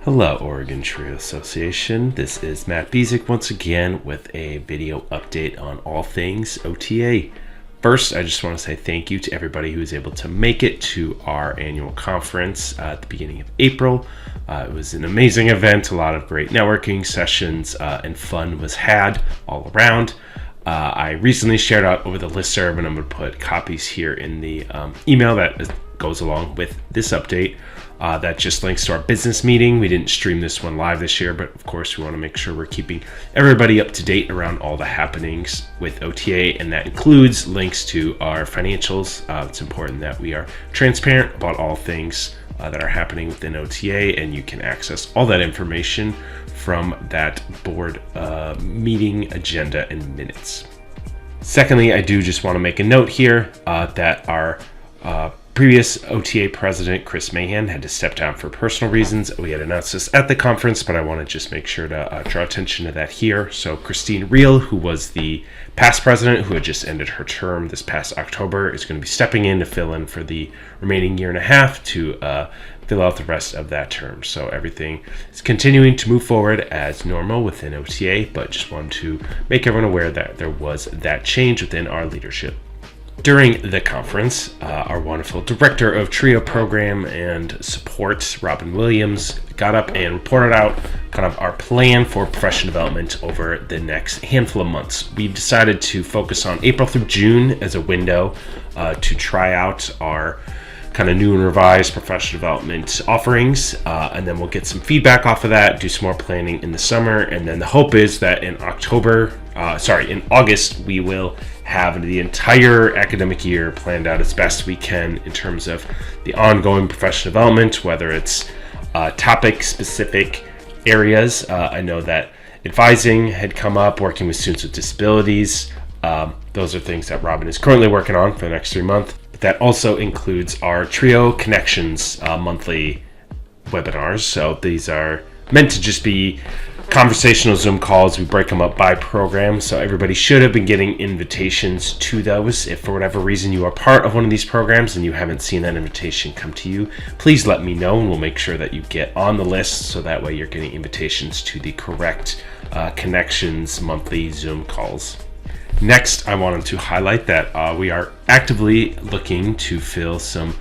Hello, Oregon Trio Association. This is Matt Bisek once again with a video update on all things OTA. First, I just want to say thank you to everybody who was able to make it to our annual conference at the beginning of April. It was an amazing event, a lot of great networking sessions, and fun was had all around. I recently shared out over the listserv, and I'm going to put copies here in the email that goes along with this update. That just links to our business meeting. We didn't stream this one live this year, but of course we want to make sure we're keeping everybody up to date around all the happenings with OTA, and that includes links to our financials. It's important that we are transparent about all things that are happening within OTA, and you can access all that information from that board meeting agenda and minutes. Secondly, I do just want to make a note here that our previous OTA president, Chris Mahan, had to step down for personal reasons. We had announced this at the conference, but I want to just make sure to draw attention to that here. So Christine Reel, who was the past president, who had just ended her term this past October, is going to be stepping in to fill in for the remaining year and a half to fill out the rest of that term. So everything is continuing to move forward as normal within OTA, but just wanted to make everyone aware that there was that change within our leadership. During the conference, our wonderful director of TRIO program and support, Robin Williams, got up and reported out kind of our plan for professional development over the next handful of months. We've decided to focus on April through June as a window to try out our kind of new and revised professional development offerings, and then we'll get some feedback off of that, do some more planning in the summer, and then the hope is that in August, we will have the entire academic year planned out as best we can in terms of the ongoing professional development, whether it's topic-specific areas. I know that advising had come up, working with students with disabilities. Those are things that Robin is currently working on for the next 3 months. But that also includes our Trio Connections monthly webinars. So these are meant to just be conversational Zoom calls. We break them up by program, so everybody should have been getting invitations to those. If for whatever reason you are part of one of these programs and you haven't seen that invitation come to you, please let me know and we'll make sure that you get on the list, so that way you're getting invitations to the correct Connections monthly Zoom calls. Next, I wanted to highlight that we are actively looking to fill some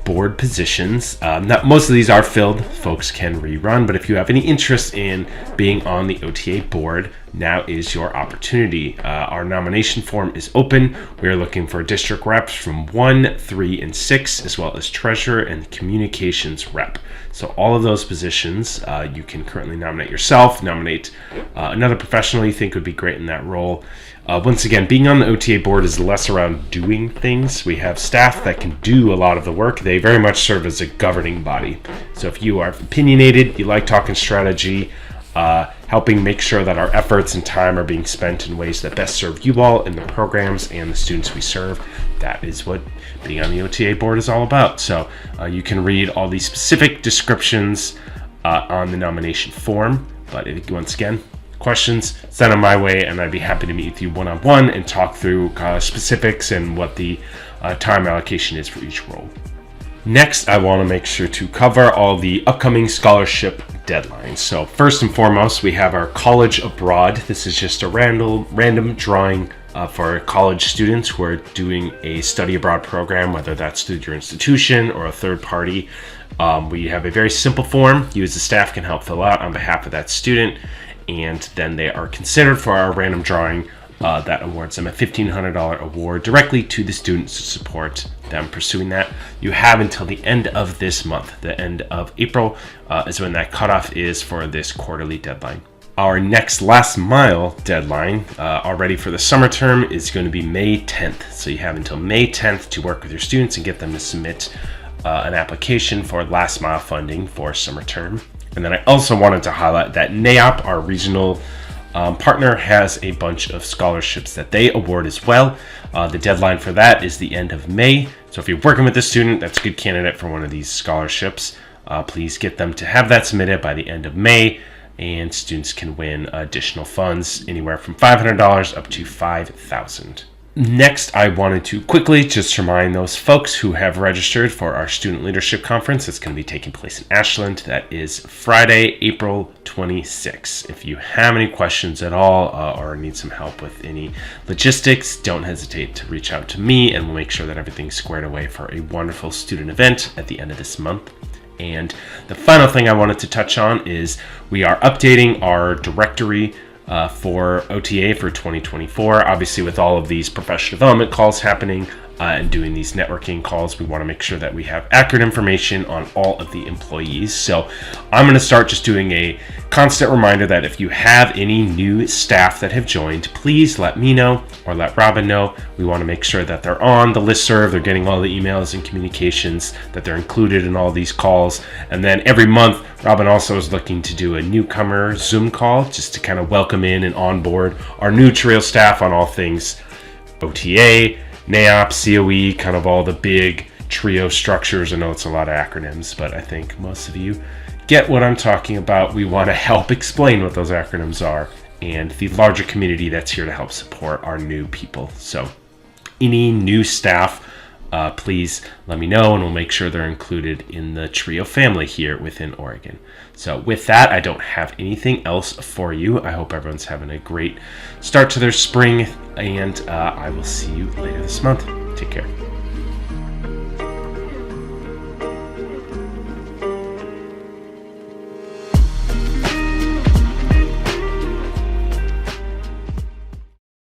board positions. Most of these are filled, folks can rerun, but if you have any interest in being on the OTA board, now is your opportunity. Our nomination form is open. We are looking for district reps from 1, 3, and 6, as well as treasurer and communications rep. So all of those positions, you can currently nominate yourself, nominate another professional you think would be great in that role. Once again, being on the OTA board is less around doing things. We have staff that can do a lot of the work. They very much serve as a governing body. So if you are opinionated, you like talking strategy, helping make sure that our efforts and time are being spent in ways that best serve you all in the programs and the students we serve, that is what being on the OTA board is all about. So you can read all these specific descriptions on the nomination form. But once again, questions, send them my way, and I'd be happy to meet with you one-on-one and talk through specifics and what the time allocation is for each role. Next, I want to make sure to cover all the upcoming scholarship deadlines. So first and foremost, we have our College Abroad. This is just a random drawing for college students who are doing a study abroad program, whether that's through your institution or a third party. We have a very simple form you as the staff can help fill out on behalf of that student, and then they are considered for our random drawing that awards them a $1,500 award directly to the students to support them pursuing that. You have until the end of this month. The end of April is when that cutoff is for this quarterly deadline. Our next last mile deadline already for the summer term is going to be May 10th. So you have until May 10th to work with your students and get them to submit an application for last mile funding for summer term. And then I also wanted to highlight that NAOP, our regional partner, has a bunch of scholarships that they award as well. The deadline for that is the end of May. So if you're working with a student that's a good candidate for one of these scholarships, please get them to have that submitted by the end of May, and students can win additional funds anywhere from $500 up to $5,000. Next, I wanted to quickly just remind those folks who have registered for our Student Leadership Conference that's going to be taking place in Ashland. That is Friday, April 26th. If you have any questions at all or need some help with any logistics, don't hesitate to reach out to me, and we'll make sure that everything's squared away for a wonderful student event at the end of this month. And the final thing I wanted to touch on is we are updating our directory for OTA for 2024. Obviously, with all of these professional development calls happening and doing these networking calls, we want to make sure that we have accurate information on all of the employees. So I'm going to start just doing a constant reminder that if you have any new staff that have joined, please let me know or let Robin know. We want to make sure that they're on the listserv, they're getting all the emails and communications, that they're included in all these calls. And then every month, Robin also is looking to do a newcomer Zoom call just to kind of welcome in and onboard our new Trio staff on all things OTA, NAOP, COE, kind of all the big Trio structures. I know it's a lot of acronyms, but I think most of you get what I'm talking about. We want to help explain what those acronyms are and the larger community that's here to help support our new people. So any new staff, please let me know, and we'll make sure they're included in the Trio family here within Oregon. So with that, I don't have anything else for you. I hope everyone's having a great start to their spring, and I will see you later this month. Take care.